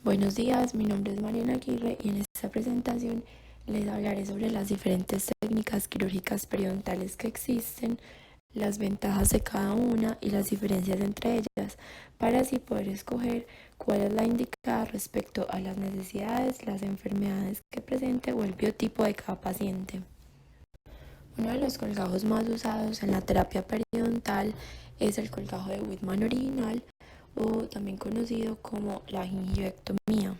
Buenos días, mi nombre es Mariana Aguirre y en esta presentación les hablaré sobre las diferentes técnicas quirúrgicas periodontales que existen, las ventajas de cada una y las diferencias entre ellas, para así poder escoger cuál es la indicada respecto a las necesidades, las enfermedades que presente o el biotipo de cada paciente. Uno de los colgajos más usados en la terapia periodontal es el colgajo de Whitman original, o también conocido como la gingivectomía.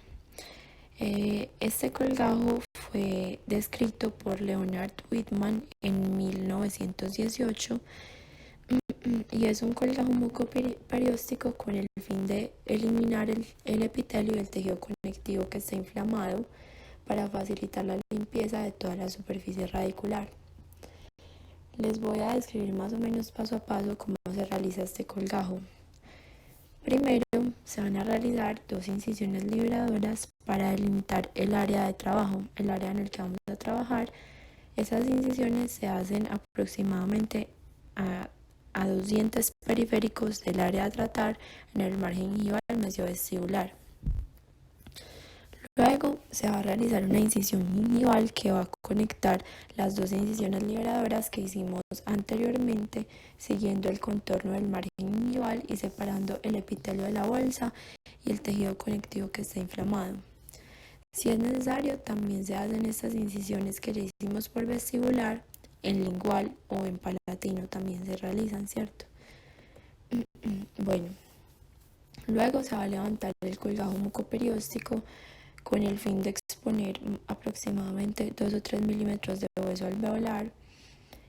Este colgajo fue descrito por Leonard Whitman en 1918 y es un colgajo mucoperióstico con el fin de eliminar el epitelio y el tejido conectivo que está inflamado para facilitar la limpieza de toda la superficie radicular. Les voy a describir más o menos paso a paso cómo se realiza este colgajo. Primero, se van a realizar 2 incisiones liberadoras para delimitar el área de trabajo, el área en el que vamos a trabajar. Esas incisiones se hacen aproximadamente a 2 dientes periféricos del área a tratar en el margen gingival mesiovestibular. Luego se va a realizar una incisión gingival que va a conectar las 2 incisiones liberadoras que hicimos anteriormente, siguiendo el contorno del margen gingival y separando el epitelio de la bolsa y el tejido conectivo que está inflamado. Si es necesario, también se hacen estas incisiones que ya hicimos por vestibular, en lingual o en palatino también se realizan, ¿cierto? Bueno, luego se va a levantar el colgajo mucoperióstico con el fin de exponer aproximadamente 2 o 3 milímetros de hueso alveolar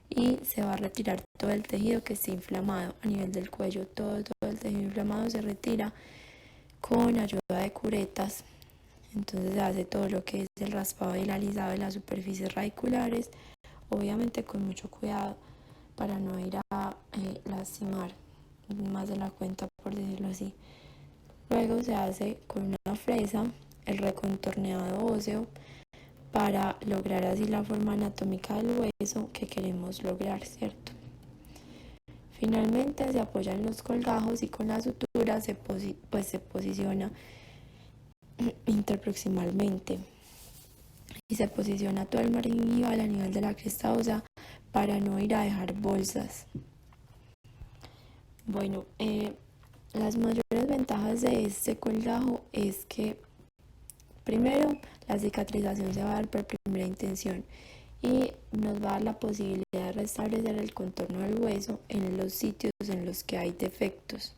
y se va a retirar todo el tejido que esté inflamado a nivel del cuello. Todo el tejido inflamado se retira con ayuda de curetas. Entonces se hace todo lo que es el raspado y el alisado de las superficies radiculares, obviamente con mucho cuidado para no ir a lastimar más de la cuenta, por decirlo así. Luego se hace con una fresa el recontorneado óseo para lograr así la forma anatómica del hueso que queremos lograr, ¿cierto? Finalmente se apoyan los colgajos y con la sutura se posiciona interproximalmente y se posiciona todo el margen gingival a nivel de la cresta ósea para no ir a dejar bolsas. Bueno, las mayores ventajas de este colgajo es que primero, la cicatrización se va a dar por primera intención y nos va a dar la posibilidad de restablecer el contorno del hueso en los sitios en los que hay defectos.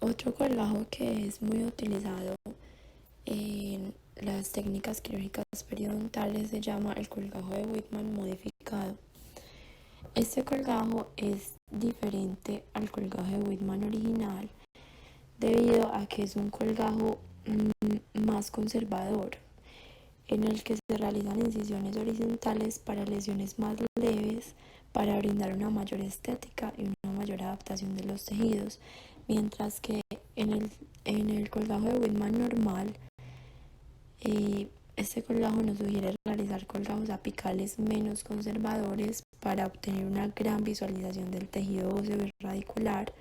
Otro colgajo que es muy utilizado en las técnicas quirúrgicas periodontales se llama el colgajo de Whitman modificado. Este colgajo es diferente al colgajo de Whitman original debido a que es un colgajo más conservador, en el que se realizan incisiones horizontales para lesiones más leves, para brindar una mayor estética y una mayor adaptación de los tejidos, mientras que en el colgajo de Whitman normal, este colgajo nos sugiere realizar colgajos apicales menos conservadores para obtener una gran visualización del tejido óseo y radicular,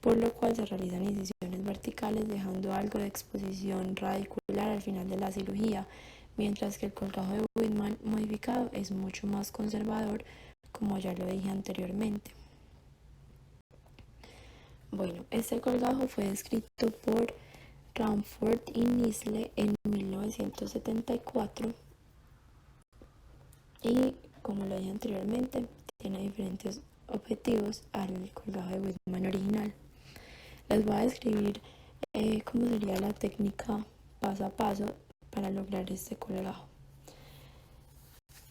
por lo cual se realizan incisiones verticales dejando algo de exposición radicular al final de la cirugía, mientras que el colgajo de Whitman modificado es mucho más conservador, como ya lo dije anteriormente. Bueno, este colgajo fue descrito por Ranford y Nisle en 1974 y, como lo dije anteriormente, tiene diferentes objetivos al colgajo de Whitman original. Les voy a describir cómo sería la técnica paso a paso para lograr este colgajo.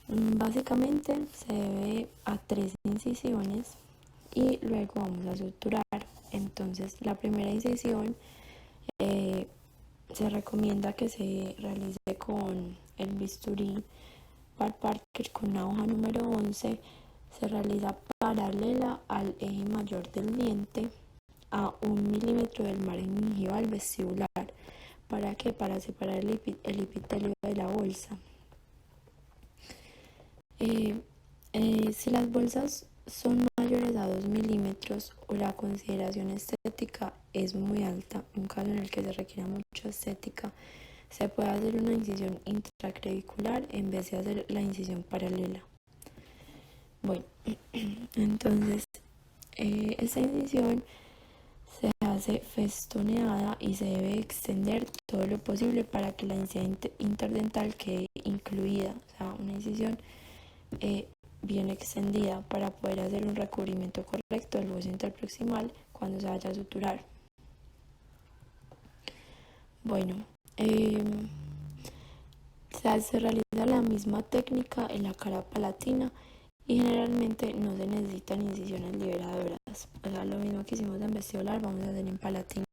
Básicamente se debe a 3 incisiones y luego vamos a suturar. Entonces la primera incisión se recomienda que se realice con el bisturí Bart Parker con una hoja número 11. Se realiza paralela al eje mayor del diente a 1 milímetro del margen gingival vestibular. ¿Para qué? Para separar el epitelio de la bolsa. Si las bolsas son mayores a 2 milímetros o la consideración estética es muy alta, un caso en el que se requiere mucha estética, se puede hacer una incisión intraclavicular en vez de hacer la incisión paralela. Bueno, entonces esta incisión se hace festoneada y se debe extender todo lo posible para que la encía interdental quede incluida, o sea, una incisión bien extendida para poder hacer un recubrimiento correcto del hueso interproximal cuando se vaya a suturar. Bueno, se realiza la misma técnica en la cara palatina y generalmente no se necesitan incisiones liberadoras, o sea, lo mismo que hicimos en vestibular vamos a hacer en palatino.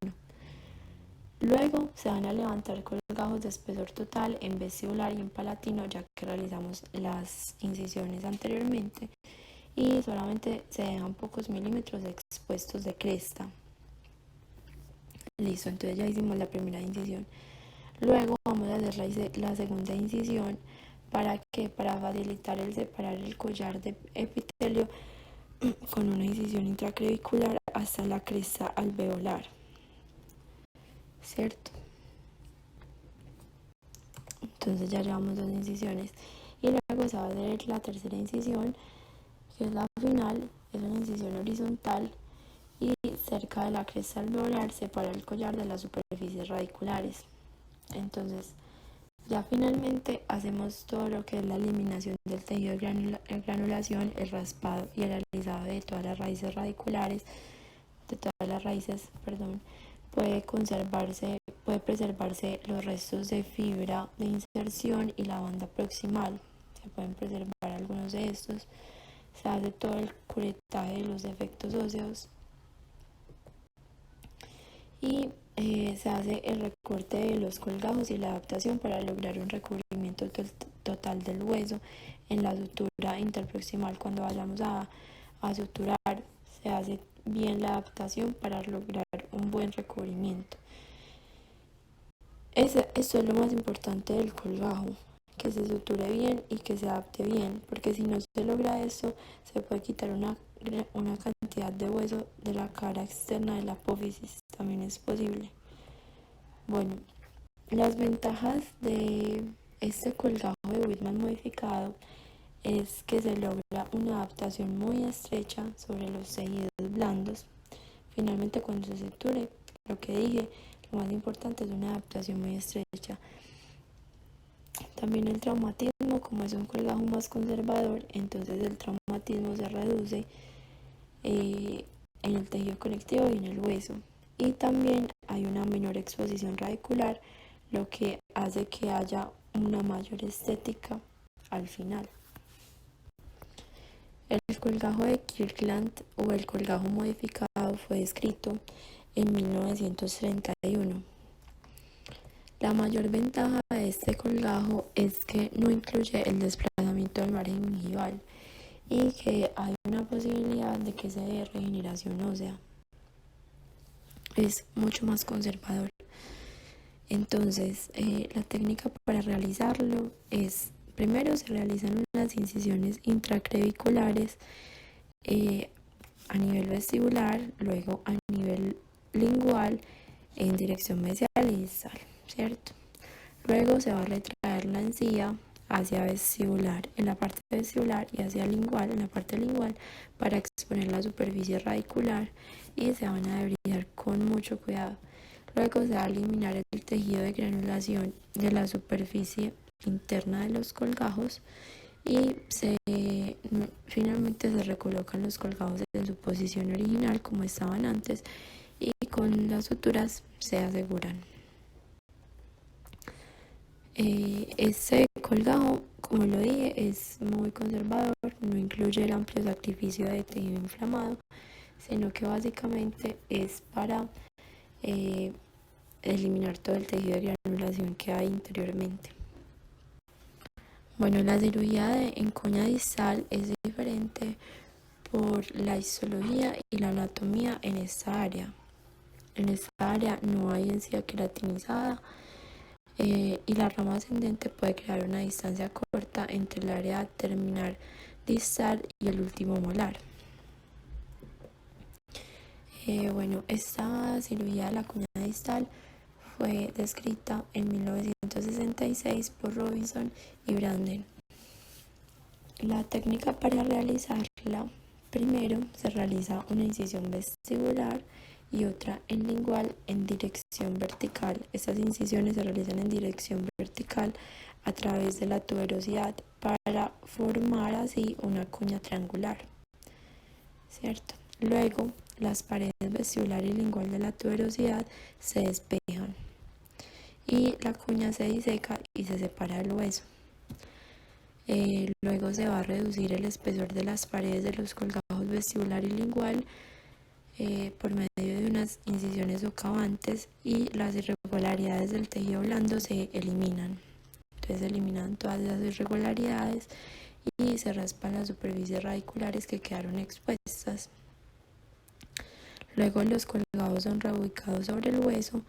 Luego se van a levantar colgajos de espesor total en vestibular y en palatino, ya que realizamos las incisiones anteriormente, y solamente se dejan pocos milímetros expuestos de cresta. Listo, entonces ya hicimos la primera incisión. Luego vamos a hacer la segunda incisión. ¿Para qué? Para facilitar el separar el collar de epitelio con una incisión intraclavicular hasta la cresta alveolar, ¿cierto? Entonces ya llevamos 2 incisiones y luego se va a hacer la tercera incisión, que es la final, es una incisión horizontal y cerca de la cresta alveolar separa el collar de las superficies radiculares. Entonces ya finalmente hacemos todo lo que es la eliminación del tejido de granulación, el raspado y el alisado de todas las raíces radiculares, puede preservarse los restos de fibra de inserción y la banda proximal, se pueden preservar algunos de estos, se hace todo el curetaje de los defectos óseos y se hace el recorte de los colgajos y la adaptación para lograr un recubrimiento total del hueso. En la sutura interproximal, cuando vayamos a suturar, se hace bien la adaptación para lograr un buen recubrimiento. Esto es lo más importante del colgajo, que se suture bien y que se adapte bien, porque si no se logra esto, se puede quitar una cantidad de hueso de la cara externa de la apófisis, también es posible. Bueno, las ventajas de este colgajo de Whitman modificado es que se logra una adaptación muy estrecha sobre los tejidos blandos. Finalmente, cuando se suture, lo que dije, lo más importante es una adaptación muy estrecha. También el traumatismo, como es un colgajo más conservador, entonces el traumatismo se reduce en el tejido conectivo y en el hueso. Y también hay una menor exposición radicular, lo que hace que haya una mayor estética al final. El colgajo de Kirkland o el colgajo modificado fue descrito en 1931. La mayor ventaja de este colgajo es que no incluye el desplazamiento del margen gingival y que hay una posibilidad de que se dé regeneración ósea. Es mucho más conservador. Entonces, la técnica para realizarlo es, primero se realizan unas incisiones intraclaviculares a nivel vestibular, luego a nivel lingual en dirección mesial y distal, ¿cierto? Luego se va a retraer la encía hacia vestibular en la parte vestibular y hacia lingual en la parte lingual para exponer la superficie radicular y se van a debridar con mucho cuidado. Luego se va a eliminar el tejido de granulación de la superficie interna de los colgajos y finalmente se recolocan los colgajos en su posición original como estaban antes y con las suturas se aseguran. Este colgajo, como lo dije, es muy conservador, no incluye el amplio sacrificio de tejido inflamado, sino que básicamente es para eliminar todo el tejido de granulación que hay interiormente. Bueno, la cirugía en coña distal es diferente por la histología y la anatomía en esta área. En esta área no hay encía queratinizada y la rama ascendente puede crear una distancia corta entre el área terminal distal y el último molar. Bueno, esta cirugía de la cuña distal fue descrita en 1966 por Robinson y Branden. La técnica para realizarla: primero se realiza una incisión vestibular y otra en lingual en dirección vertical. Estas incisiones se realizan en dirección vertical a través de la tuberosidad para formar así una cuña triangular, ¿cierto? Luego, las paredes vestibular y lingual de la tuberosidad se despejan y la cuña se diseca y se separa del hueso. Luego se va a reducir el espesor de las paredes de los colgajos vestibular y lingual por medio de unas incisiones socavantes, y las irregularidades del tejido blando se eliminan. Entonces se eliminan todas esas irregularidades y se raspan las superficies radiculares que quedaron expuestas. Luego los colgajos son reubicados sobre el hueso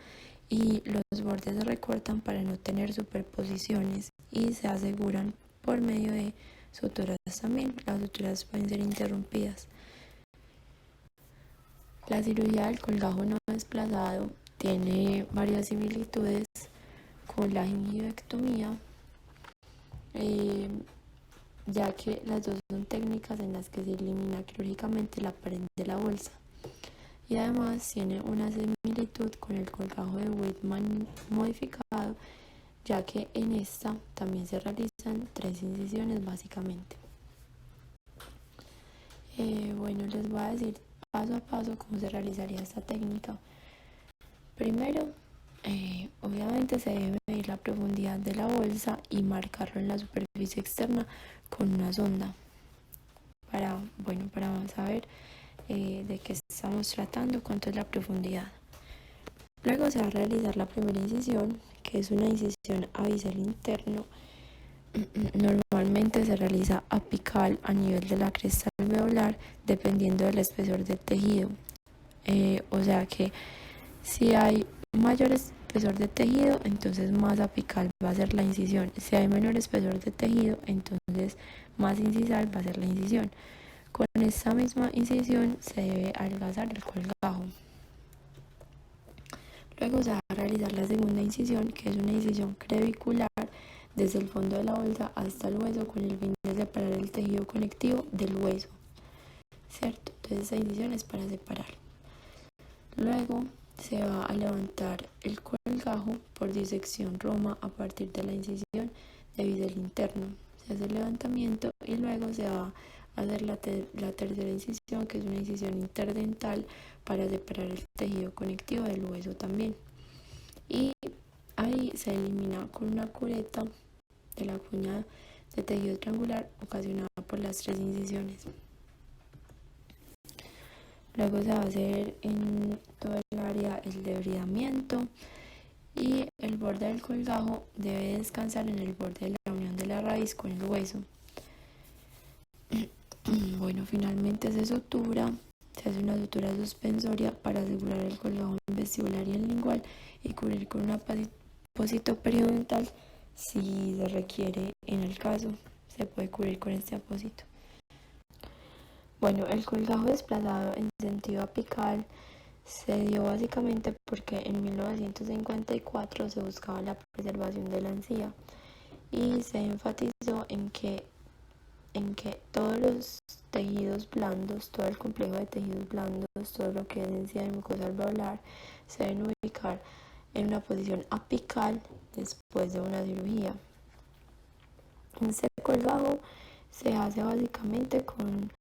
y los bordes se recortan para no tener superposiciones y se aseguran por medio de suturas también. Las suturas pueden ser interrumpidas. La cirugía del colgajo no desplazado tiene varias similitudes con la gingivectomía, ya que las dos son técnicas en las que se elimina quirúrgicamente la pared de la bolsa, y además tiene una similitud con el colgajo de Whitman modificado, ya que en esta también se realizan 3 incisiones básicamente. Bueno, les voy a decir paso a paso cómo se realizaría esta técnica. Primero, obviamente se debe medir la profundidad de la bolsa y marcarlo en la superficie externa con una sonda para saber de qué estamos tratando, cuánto es la profundidad. Luego se va a realizar la primera incisión, que es una incisión a bisel interno. Normalmente se realiza apical a nivel de la cresta alveolar, dependiendo del espesor del tejido. O sea que si hay mayor espesor de tejido, entonces más apical va a ser la incisión. Si hay menor espesor de tejido, entonces más incisal va a ser la incisión. Con esta misma incisión se debe adelgazar el colgajo. Luego se va a realizar la segunda incisión, que es una incisión crevicular desde el fondo de la bolsa hasta el hueso, con el fin de separar el tejido conectivo del hueso, ¿cierto? Entonces esa incisión es para separar. Luego se va a levantar el colgajo por disección Roma a partir de la incisión de bisel interno. Se hace el levantamiento y luego se va a hacer la tercera incisión, que es una incisión interdental para separar el tejido conectivo del hueso también. Y ahí se elimina con una cureta de la cuña de tejido triangular ocasionada por las 3 incisiones. Luego se va a hacer en todo el área el debridamiento y el borde del colgajo debe descansar en el borde de la unión de la raíz con el hueso. Bueno, finalmente se sutura, se hace una sutura suspensoria para asegurar el colgajo vestibular y el lingual y cubrir con un apósito periodontal si se requiere. En el caso, se puede cubrir con este apósito. Bueno, el colgajo desplazado en sentido apical se dio básicamente porque en 1954 se buscaba la preservación de la encía y se enfatizó en que todos los tejidos blandos, todo el complejo de tejidos blandos, todo lo que es encía y mucosa alveolar, se deben ubicar en una posición apical después de una cirugía. Este colgajo se hace básicamente con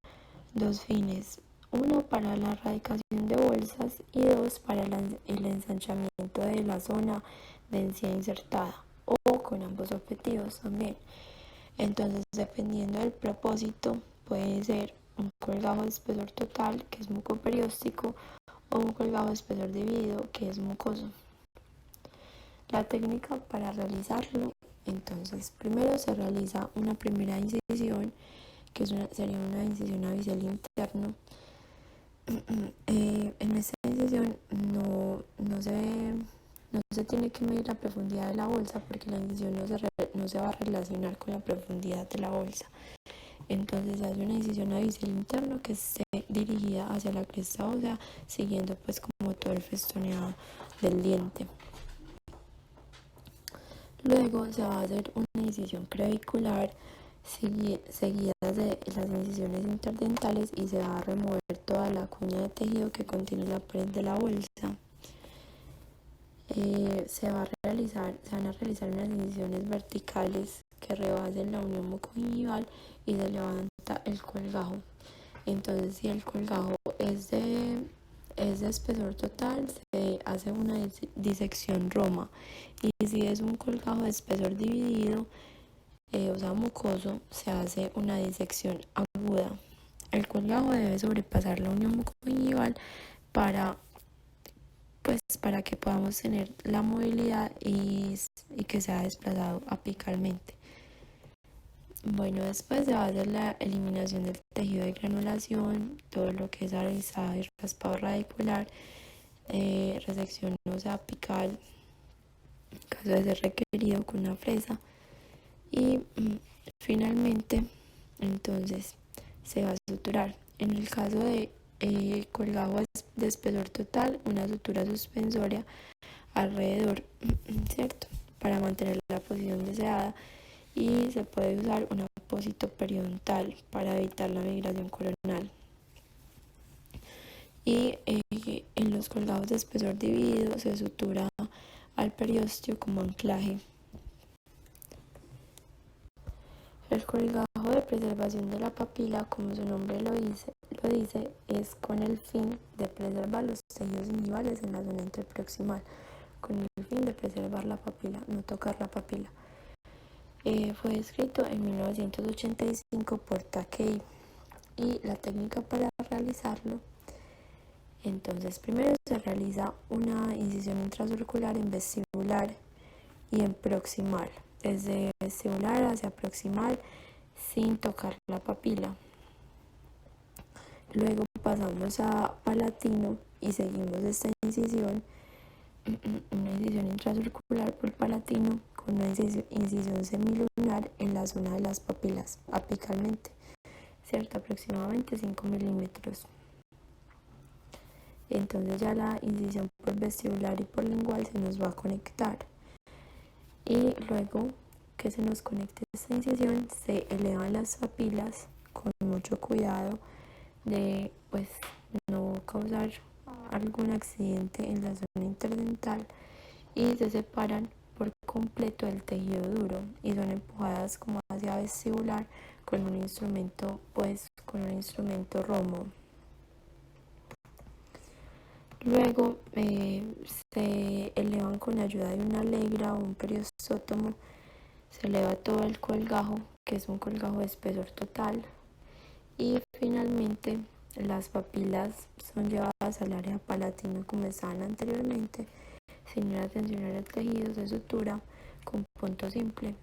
2 fines: uno para la erradicación de bolsas y 2 para el ensanchamiento de la zona de encía insertada, o con ambos objetivos también. Entonces, dependiendo del propósito, puede ser un colgajo de espesor total, que es mucoperióstico, o un colgajo de espesor dividido, que es mucoso. La técnica para realizarlo: entonces, primero se realiza una primera incisión, que sería una incisión a bisel interno. En esta incisión no se tiene que medir la profundidad de la bolsa, porque la incisión no se va a relacionar con la profundidad de la bolsa. Entonces hace una incisión axial interno que esté dirigida hacia la cresta ósea, siguiendo pues como todo el festoneado del diente. Luego se va a hacer una incisión clavicular seguidas de las incisiones interdentales y se va a remover toda la cuña de tejido que contiene la pared de la bolsa. Se van a realizar unas incisiones verticales que rebasen la unión bucogingival y se levanta el colgajo. Entonces, si el colgajo es de espesor total, se hace una disección roma, y si es un colgajo de espesor dividido, o sea mucoso, se hace una disección aguda. El colgajo debe sobrepasar la unión bucogingival para que podamos tener la movilidad y que sea desplazado apicalmente. Bueno, después se va a hacer la eliminación del tejido de granulación, todo lo que es arizado y raspado radicular, resección ósea apical, en caso de ser requerido con una fresa, y finalmente, entonces, se va a suturar. En el caso de colgajo de espesor total, una sutura suspensoria alrededor, ¿cierto? Para mantener la posición deseada, y se puede usar un apósito periodontal para evitar la migración coronal. Y en los colgados de espesor dividido se sutura al periósteo como anclaje. El colgajo de preservación de la papila, como su nombre lo dice, es con el fin de preservar los tejidos gingivales en la zona interproximal, con el fin de preservar la papila, no tocar la papila. Fue escrito en 1985 por Takei, y la técnica para realizarlo, entonces primero se realiza una incisión intracircular en vestibular y en proximal, desde vestibular hacia proximal sin tocar la papila. Luego pasamos a palatino y seguimos esta incisión, una incisión intracircular por palatino con una incisión semilunar en la zona de las papilas apicalmente, ¿cierto? Aproximadamente 5 milímetros. Entonces ya la incisión por vestibular y por lingual se nos va a conectar, y luego que se nos conecte esta incisión se elevan las papilas con mucho cuidado de pues no causar algún accidente en la zona interdental, y se separan por completo del tejido duro y son empujadas como hacia vestibular con un instrumento romo. Luego se elevan con ayuda de una alegra o un periostótomo, se eleva todo el colgajo, que es un colgajo de espesor total, y finalmente las papilas son llevadas al área palatina como estaban anteriormente, sin ir a tensionar el tejido, se sutura con punto simple